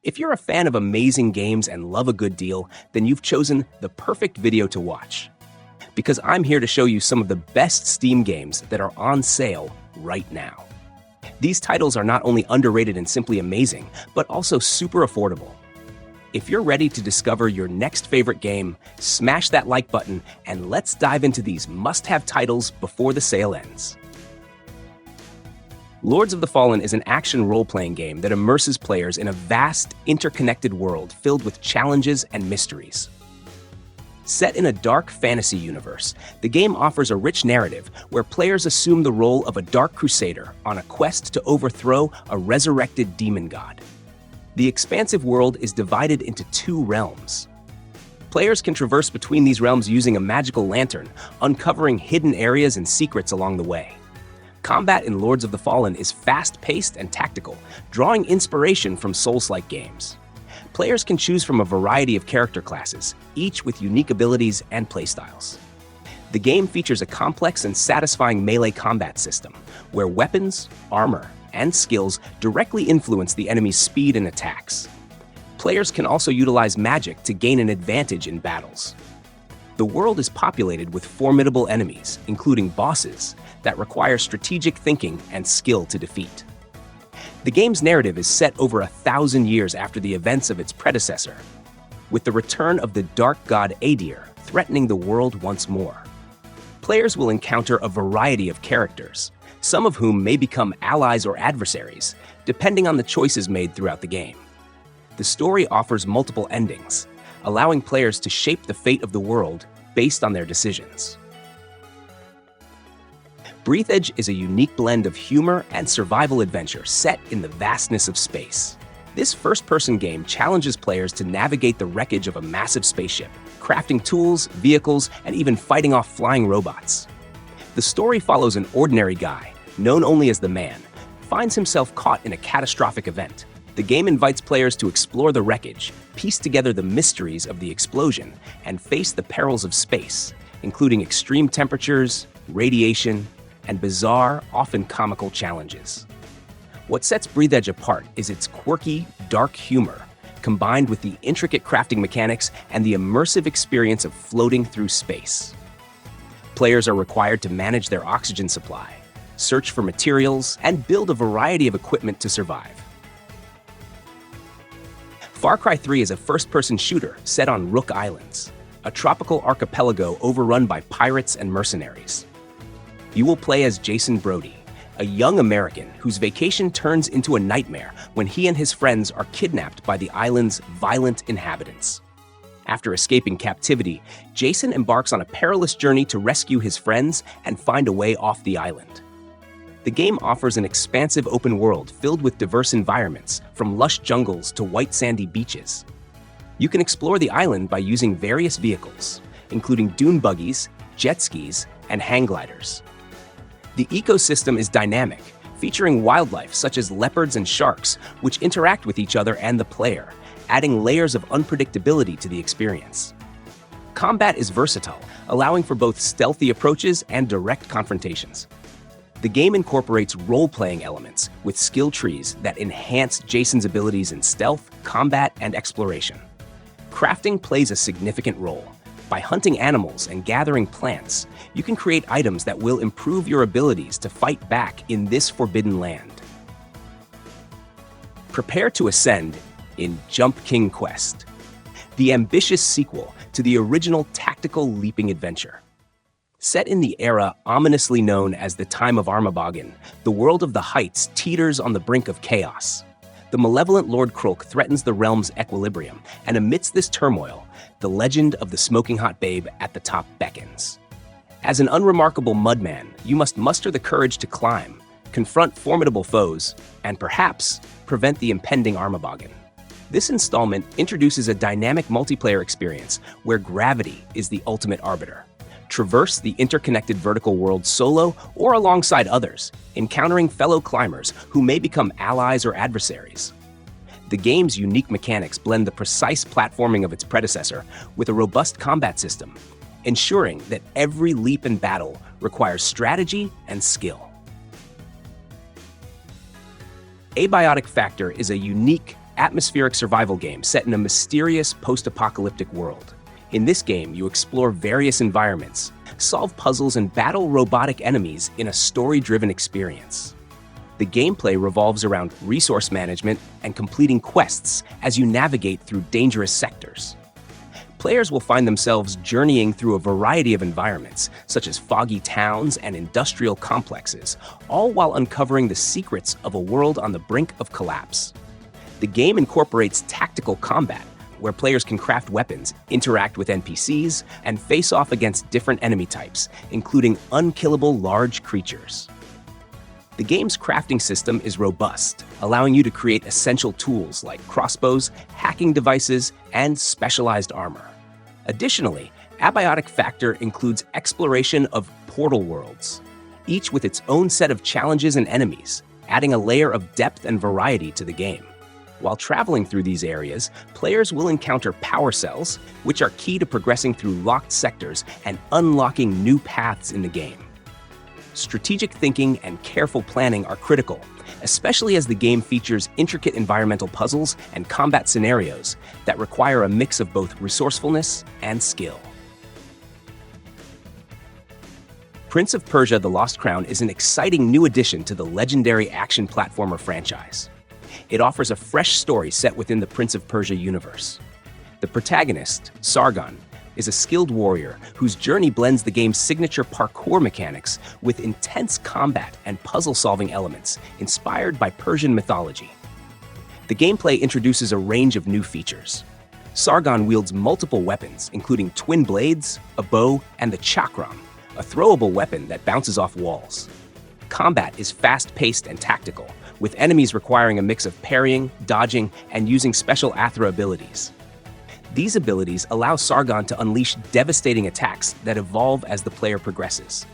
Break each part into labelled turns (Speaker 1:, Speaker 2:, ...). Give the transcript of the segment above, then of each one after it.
Speaker 1: If you're a fan of amazing games and love a good deal, then you've chosen the perfect video to watch. Because I'm here to show you some of the best Steam games that are on sale right now. These titles are not only underrated and simply amazing, but also super affordable. If you're ready to discover your next favorite game, smash that like button and let's dive into these must-have titles before the sale ends. Lords of the Fallen is an action role-playing game that immerses players in a vast, interconnected world filled with challenges and mysteries. Set in a dark fantasy universe, the game offers a rich narrative where players assume the role of a dark crusader on a quest to overthrow a resurrected demon god. The expansive world is divided into two realms. Players can traverse between these realms using a magical lantern, uncovering hidden areas and secrets along the way. Combat in Lords of the Fallen is fast-paced and tactical, drawing inspiration from Souls-like games. Players can choose from a variety of character classes, each with unique abilities and playstyles. The game features a complex and satisfying melee combat system, where weapons, armor, and skills directly influence the enemy's speed and attacks. Players can also utilize magic to gain an advantage in battles. The world is populated with formidable enemies, including bosses, that require strategic thinking and skill to defeat. The game's narrative is set over 1,000 years after the events of its predecessor, with the return of the dark god Adir threatening the world once more. Players will encounter a variety of characters, some of whom may become allies or adversaries, depending on the choices made throughout the game. The story offers multiple endings, allowing players to shape the fate of the world based on their decisions. Breathedge is a unique blend of humor and survival adventure set in the vastness of space. This first-person game challenges players to navigate the wreckage of a massive spaceship, crafting tools, vehicles, and even fighting off flying robots. The story follows an ordinary guy, known only as the Man, finds himself caught in a catastrophic event. The game invites players to explore the wreckage, piece together the mysteries of the explosion, and face the perils of space, including extreme temperatures, radiation, and bizarre, often comical challenges. What sets Breathedge apart is its quirky, dark humor, combined with the intricate crafting mechanics and the immersive experience of floating through space. Players are required to manage their oxygen supply, search for materials, and build a variety of equipment to survive. Far Cry 3 is a first-person shooter set on Rook Islands, a tropical archipelago overrun by pirates and mercenaries. You will play as Jason Brody, a young American whose vacation turns into a nightmare when he and his friends are kidnapped by the island's violent inhabitants. After escaping captivity, Jason embarks on a perilous journey to rescue his friends and find a way off the island. The game offers an expansive open world filled with diverse environments, from lush jungles to white sandy beaches. You can explore the island by using various vehicles, including dune buggies, jet skis, and hang gliders. The ecosystem is dynamic, featuring wildlife such as leopards and sharks, which interact with each other and the player, adding layers of unpredictability to the experience. Combat is versatile, allowing for both stealthy approaches and direct confrontations. The game incorporates role-playing elements with skill trees that enhance Jason's abilities in stealth, combat, and exploration. Crafting plays a significant role. By hunting animals and gathering plants, you can create items that will improve your abilities to fight back in this forbidden land. Prepare to ascend in Jump King Quest, the ambitious sequel to the original tactical leaping adventure. Set in the era ominously known as the Time of Armabagen, the world of the Heights teeters on the brink of chaos. The malevolent Lord Krolk threatens the realm's equilibrium, and amidst this turmoil, the legend of the smoking hot babe at the top beckons. As an unremarkable mudman, you must muster the courage to climb, confront formidable foes, and perhaps prevent the impending Armabagen. This installment introduces a dynamic multiplayer experience where gravity is the ultimate arbiter. Traverse the interconnected vertical world solo or alongside others, encountering fellow climbers who may become allies or adversaries. The game's unique mechanics blend the precise platforming of its predecessor with a robust combat system, ensuring that every leap in battle requires strategy and skill. Abiotic Factor is a unique, atmospheric survival game set in a mysterious post-apocalyptic world. In this game, you explore various environments, solve puzzles, and battle robotic enemies in a story-driven experience. The gameplay revolves around resource management and completing quests as you navigate through dangerous sectors. Players will find themselves journeying through a variety of environments, such as foggy towns and industrial complexes, all while uncovering the secrets of a world on the brink of collapse. The game incorporates tactical combat, where players can craft weapons, interact with NPCs, and face off against different enemy types, including unkillable large creatures. The game's crafting system is robust, allowing you to create essential tools like crossbows, hacking devices, and specialized armor. Additionally, Abiotic Factor includes exploration of portal worlds, each with its own set of challenges and enemies, adding a layer of depth and variety to the game. While traveling through these areas, players will encounter power cells, which are key to progressing through locked sectors and unlocking new paths in the game. Strategic thinking and careful planning are critical, especially as the game features intricate environmental puzzles and combat scenarios that require a mix of both resourcefulness and skill. Prince of Persia: The Lost Crown is an exciting new addition to the legendary action platformer franchise. It offers a fresh story set within the Prince of Persia universe. The protagonist, Sargon, is a skilled warrior whose journey blends the game's signature parkour mechanics with intense combat and puzzle-solving elements inspired by Persian mythology. The gameplay introduces a range of new features. Sargon wields multiple weapons, including twin blades, a bow, and the chakram, a throwable weapon that bounces off walls. Combat is fast-paced and tactical, with enemies requiring a mix of parrying, dodging, and using special Athra abilities. These abilities allow Sargon to unleash devastating attacks that evolve as the player progresses.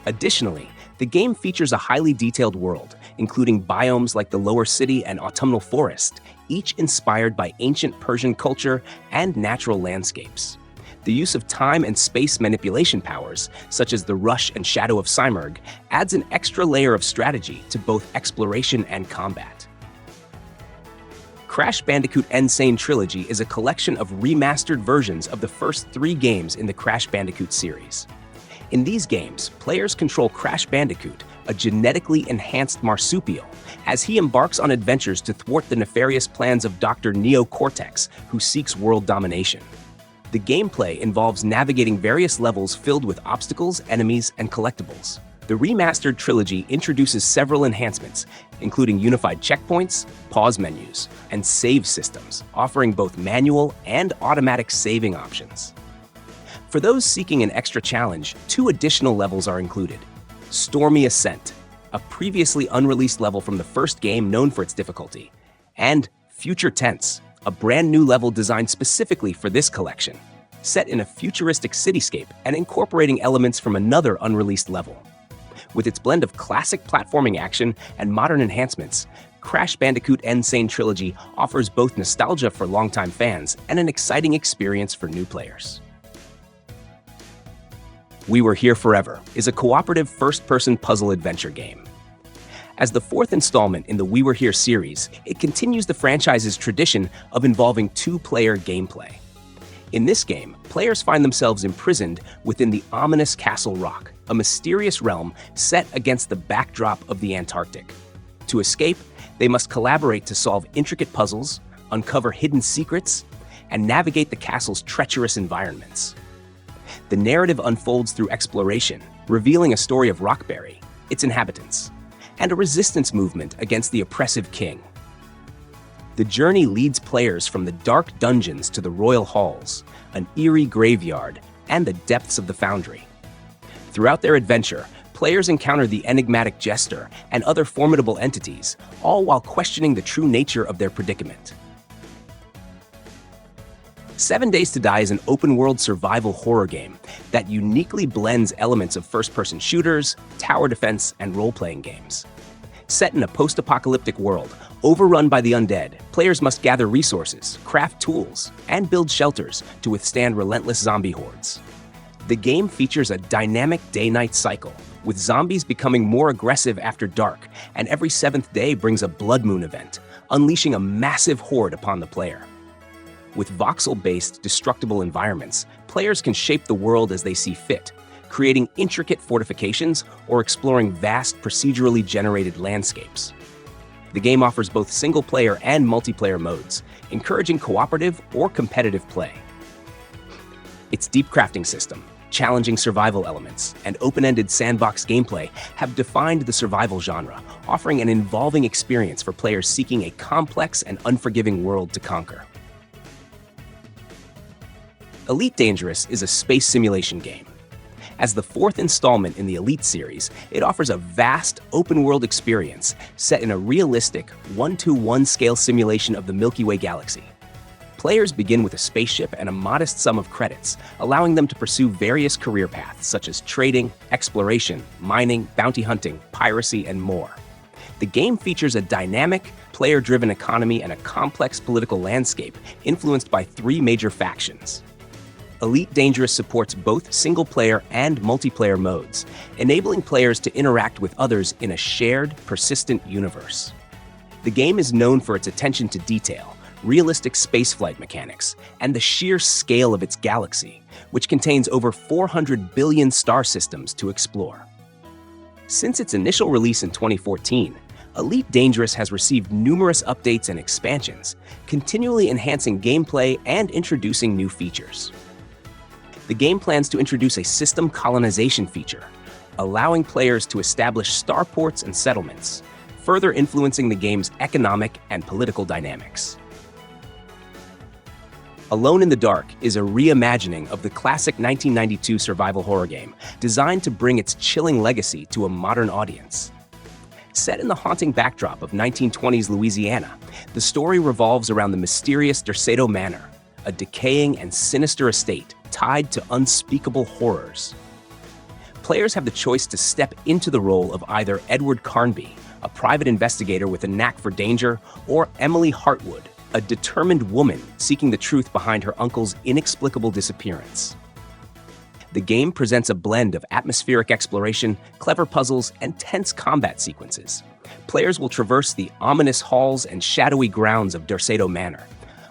Speaker 1: Additionally, the game features a highly detailed world, including biomes like the Lower City and Autumnal Forest, each inspired by ancient Persian culture and natural landscapes. The use of time and space manipulation powers, such as the Rush and Shadow of Simurgh, adds an extra layer of strategy to both exploration and combat. Crash Bandicoot and Sane Trilogy is a collection of remastered versions of the first 3 games in the Crash Bandicoot series. In these games, players control Crash Bandicoot, a genetically enhanced marsupial, as he embarks on adventures to thwart the nefarious plans of Dr. Neo Cortex, who seeks world domination. The gameplay involves navigating various levels filled with obstacles, enemies, and collectibles. The remastered trilogy introduces several enhancements, including unified checkpoints, pause menus, and save systems, offering both manual and automatic saving options. For those seeking an extra challenge, 2 additional levels are included. Stormy Ascent, a previously unreleased level from the first game known for its difficulty, and Future Tense, a brand new level designed specifically for this collection, set in a futuristic cityscape and incorporating elements from another unreleased level. With its blend of classic platforming action and modern enhancements, Crash Bandicoot and Sane Trilogy offers both nostalgia for longtime fans and an exciting experience for new players. We Were Here Forever is a cooperative first-person puzzle adventure game. As the 4th installment in the We Were Here series, it continues the franchise's tradition of involving 2-player gameplay. In this game, players find themselves imprisoned within the ominous Castle Rock, a mysterious realm set against the backdrop of the Antarctic. To escape, they must collaborate to solve intricate puzzles, uncover hidden secrets, and navigate the castle's treacherous environments. The narrative unfolds through exploration, revealing a story of Rockberry, its inhabitants, and a resistance movement against the oppressive king. The journey leads players from the dark dungeons to the royal halls, an eerie graveyard, and the depths of the Foundry. Throughout their adventure, players encounter the enigmatic Jester and other formidable entities, all while questioning the true nature of their predicament. 7 Days to Die is an open-world survival horror game that uniquely blends elements of first-person shooters, tower defense, and role-playing games. Set in a post-apocalyptic world, overrun by the undead, players must gather resources, craft tools, and build shelters to withstand relentless zombie hordes. The game features a dynamic day-night cycle, with zombies becoming more aggressive after dark, and every 7th day brings a blood moon event, unleashing a massive horde upon the player. With voxel-based destructible environments, players can shape the world as they see fit, creating intricate fortifications or exploring vast procedurally generated landscapes. The game offers both single-player and multiplayer modes, encouraging cooperative or competitive play. Its deep crafting system, challenging survival elements, and open-ended sandbox gameplay have defined the survival genre, offering an involving experience for players seeking a complex and unforgiving world to conquer. Elite Dangerous is a space simulation game. As the fourth installment in the Elite series, it offers a vast, open-world experience set in a realistic 1:1 scale simulation of the Milky Way galaxy. Players begin with a spaceship and a modest sum of credits, allowing them to pursue various career paths such as trading, exploration, mining, bounty hunting, piracy, and more. The game features a dynamic, player-driven economy and a complex political landscape influenced by three major factions. Elite Dangerous supports both single-player and multiplayer modes, enabling players to interact with others in a shared, persistent universe. The game is known for its attention to detail, realistic spaceflight mechanics, and the sheer scale of its galaxy, which contains over 400 billion star systems to explore. Since its initial release in 2014, Elite Dangerous has received numerous updates and expansions, continually enhancing gameplay and introducing new features. The game plans to introduce a system colonization feature, allowing players to establish starports and settlements, further influencing the game's economic and political dynamics. Alone in the Dark is a reimagining of the classic 1992 survival horror game, designed to bring its chilling legacy to a modern audience. Set in the haunting backdrop of 1920s Louisiana, the story revolves around the mysterious Derceto Manor, a decaying and sinister estate tied to unspeakable horrors. Players have the choice to step into the role of either Edward Carnby, a private investigator with a knack for danger, or Emily Hartwood, a determined woman seeking the truth behind her uncle's inexplicable disappearance. The game presents a blend of atmospheric exploration, clever puzzles, and tense combat sequences. Players will traverse the ominous halls and shadowy grounds of Derceto Manor,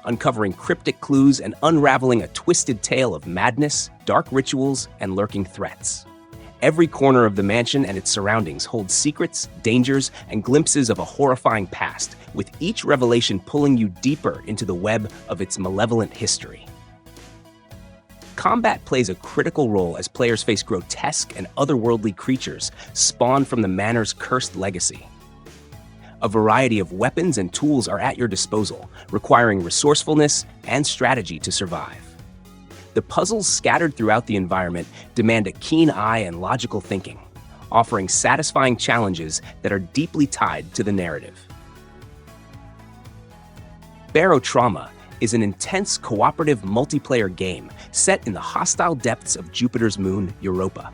Speaker 1: uncovering cryptic clues and unraveling a twisted tale of madness, dark rituals, and lurking threats. Every corner of the mansion and its surroundings holds secrets, dangers, and glimpses of a horrifying past, with each revelation pulling you deeper into the web of its malevolent history. Combat plays a critical role as players face grotesque and otherworldly creatures spawned from the manor's cursed legacy. A variety of weapons and tools are at your disposal, requiring resourcefulness and strategy to survive. The puzzles scattered throughout the environment demand a keen eye and logical thinking, offering satisfying challenges that are deeply tied to the narrative. Barotrauma is an intense cooperative multiplayer game set in the hostile depths of Jupiter's moon, Europa.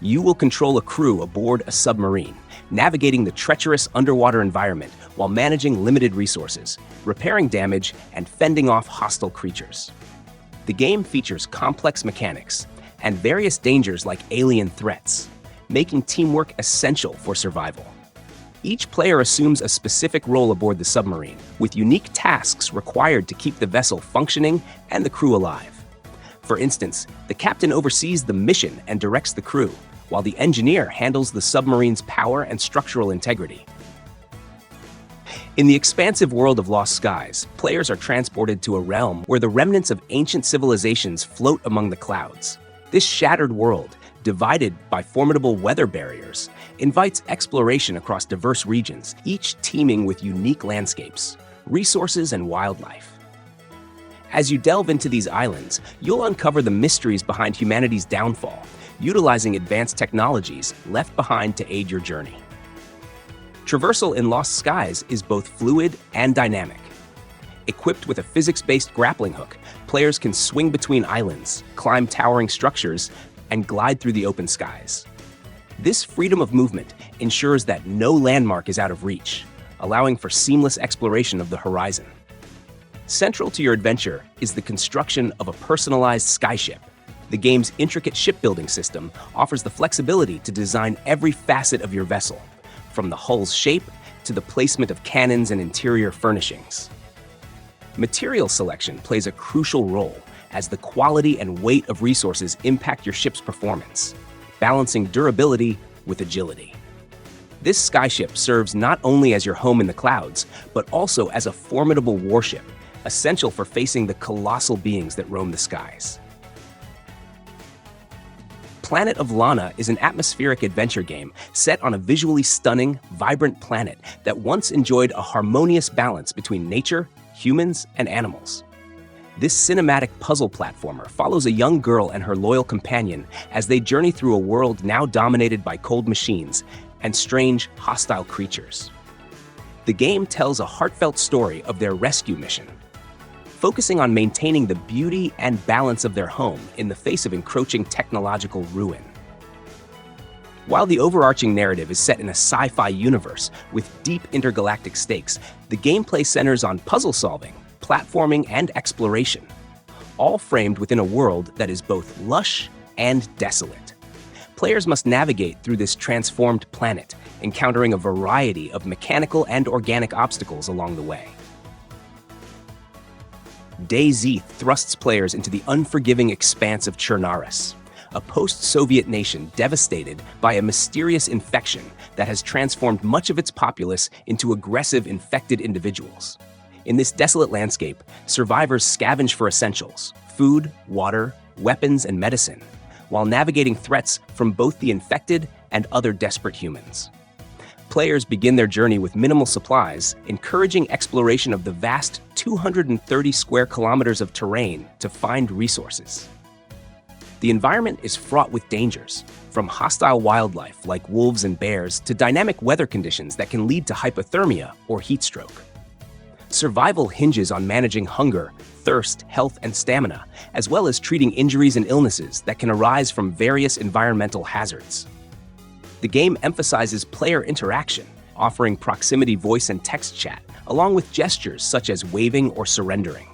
Speaker 1: You will control a crew aboard a submarine, navigating the treacherous underwater environment while managing limited resources, repairing damage, and fending off hostile creatures. The game features complex mechanics and various dangers like alien threats, making teamwork essential for survival. Each player assumes a specific role aboard the submarine, with unique tasks required to keep the vessel functioning and the crew alive. For instance, the captain oversees the mission and directs the crew, while the engineer handles the submarine's power and structural integrity. In the expansive world of Lost Skies, players are transported to a realm where the remnants of ancient civilizations float among the clouds. This shattered world, divided by formidable weather barriers, invites exploration across diverse regions, each teeming with unique landscapes, resources, and wildlife. As you delve into these islands, you'll uncover the mysteries behind humanity's downfall, utilizing advanced technologies left behind to aid your journey. Traversal in Lost Skies is both fluid and dynamic. Equipped with a physics-based grappling hook, players can swing between islands, climb towering structures, and glide through the open skies. This freedom of movement ensures that no landmark is out of reach, allowing for seamless exploration of the horizon. Central to your adventure is the construction of a personalized skyship. The game's intricate shipbuilding system offers the flexibility to design every facet of your vessel, from the hull's shape to the placement of cannons and interior furnishings. Material selection plays a crucial role, as the quality and weight of resources impact your ship's performance, balancing durability with agility. This skyship serves not only as your home in the clouds, but also as a formidable warship, essential for facing the colossal beings that roam the skies. Planet of Lana is an atmospheric adventure game set on a visually stunning, vibrant planet that once enjoyed a harmonious balance between nature, humans, and animals. This cinematic puzzle platformer follows a young girl and her loyal companion as they journey through a world now dominated by cold machines and strange, hostile creatures. The game tells a heartfelt story of their rescue mission, focusing on maintaining the beauty and balance of their home in the face of encroaching technological ruin. While the overarching narrative is set in a sci-fi universe with deep intergalactic stakes, the gameplay centers on puzzle solving, platforming, and exploration, all framed within a world that is both lush and desolate. Players must navigate through this transformed planet, encountering a variety of mechanical and organic obstacles along the way. DayZ thrusts players into the unforgiving expanse of Chernaris, a post-Soviet nation devastated by a mysterious infection that has transformed much of its populace into aggressive infected individuals. In this desolate landscape, survivors scavenge for essentials, food, water, weapons, and medicine, while navigating threats from both the infected and other desperate humans. Players begin their journey with minimal supplies, encouraging exploration of the vast 230 square kilometers of terrain to find resources. The environment is fraught with dangers, from hostile wildlife like wolves and bears to dynamic weather conditions that can lead to hypothermia or heat stroke. Survival hinges on managing hunger, thirst, health, and stamina, as well as treating injuries and illnesses that can arise from various environmental hazards. The game emphasizes player interaction, offering proximity voice and text chat, along with gestures such as waving or surrendering.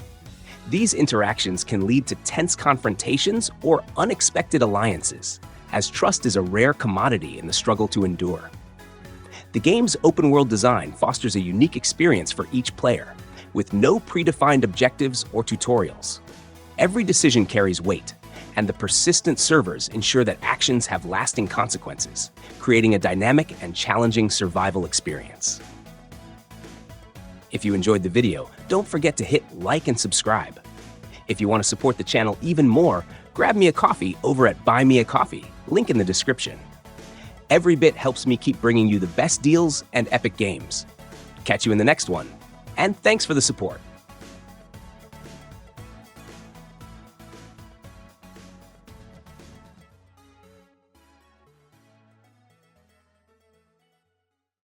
Speaker 1: These interactions can lead to tense confrontations or unexpected alliances, as trust is a rare commodity in the struggle to endure. The game's open-world design fosters a unique experience for each player, with no predefined objectives or tutorials. Every decision carries weight, and the persistent servers ensure that actions have lasting consequences, creating a dynamic and challenging survival experience. If you enjoyed the video, don't forget to hit like and subscribe. If you want to support the channel even more, grab me a coffee over at Buy Me a Coffee, link in the description. Every bit helps me keep bringing you the best deals and epic games. Catch you in the next one, and thanks for the support.